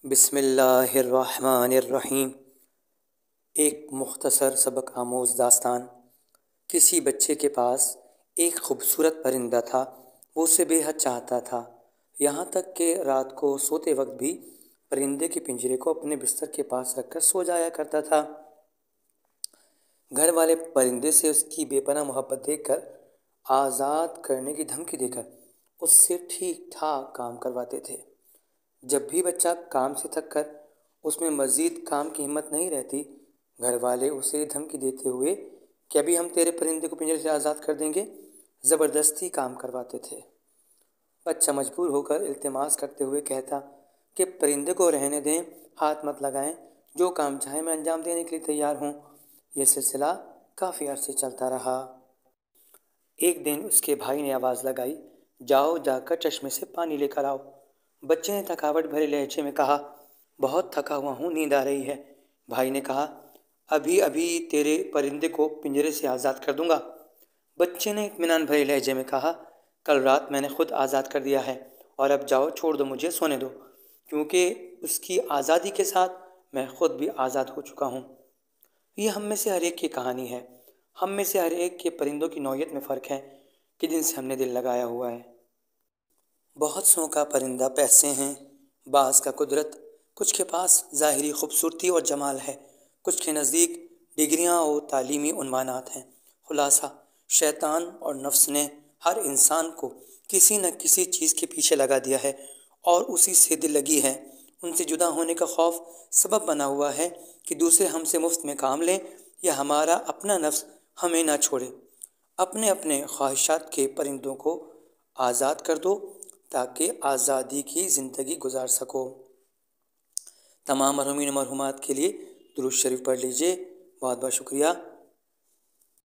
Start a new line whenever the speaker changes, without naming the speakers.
بسم اللہ الرحمن الرحیم۔ ایک مختصر سبق آموز داستان۔ کسی بچے کے پاس ایک خوبصورت پرندہ تھا، وہ اسے بے حد چاہتا تھا، یہاں تک کہ رات کو سوتے وقت بھی پرندے کے پنجرے کو اپنے بستر کے پاس رکھ کر سو جایا کرتا تھا۔ گھر والے پرندے سے اس کی بے پناہ محبت دیکھ کر، آزاد کرنے کی دھمکی دے کر اس سے ٹھیک ٹھاک کام کرواتے تھے۔ جب بھی بچہ کام سے تھک کر اس میں مزید کام کی ہمت نہیں رہتی، گھر والے اسے دھمکی دیتے ہوئے کہ ابھی ہم تیرے پرندے کو پنجرے سے آزاد کر دیں گے، زبردستی کام کرواتے تھے۔ بچہ مجبور ہو کر التماس کرتے ہوئے کہتا کہ پرندے کو رہنے دیں، ہاتھ مت لگائیں، جو کام چاہیں میں انجام دینے کے لیے تیار ہوں۔ یہ سلسلہ کافی عرصے چلتا رہا۔ ایک دن اس کے بھائی نے آواز لگائی، جاؤ جا کر چشمے سے پانی لے کر آؤ۔ بچے نے تھکاوٹ بھرے لہجے میں کہا، بہت تھکا ہوا ہوں، نیند آ رہی ہے۔ بھائی نے کہا، ابھی ابھی تیرے پرندے کو پنجرے سے آزاد کر دوں گا۔ بچے نے اطمینان بھرے لہجے میں کہا، کل رات میں نے خود آزاد کر دیا ہے، اور اب جاؤ چھوڑ دو، مجھے سونے دو، کیونکہ اس کی آزادی کے ساتھ میں خود بھی آزاد ہو چکا ہوں۔ یہ ہم میں سے ہر ایک کی کہانی ہے۔ ہم میں سے ہر ایک کے پرندوں کی نوعیت میں فرق ہے کہ جن سے ہم نے دل لگایا ہوا ہے۔ بہت سوں کا پرندہ پیسے ہیں، بعض کا قدرت، کچھ کے پاس ظاہری خوبصورتی اور جمال ہے، کچھ کے نزدیک ڈگریاں اور تعلیمی عنوانات ہیں۔ خلاصہ، شیطان اور نفس نے ہر انسان کو کسی نہ کسی چیز کے پیچھے لگا دیا ہے اور اسی سے دل لگی ہے۔ ان سے جدا ہونے کا خوف سبب بنا ہوا ہے کہ دوسرے ہم سے مفت میں کام لیں یا ہمارا اپنا نفس ہمیں نہ چھوڑے۔ اپنے اپنے خواہشات کے پرندوں کو آزاد کر دو تاکہ آزادی کی زندگی گزار سکو۔ تمام مرحومین و مرحومات کے لیے درود شریف پڑھ لیجئے۔ بہت بہت شکریہ۔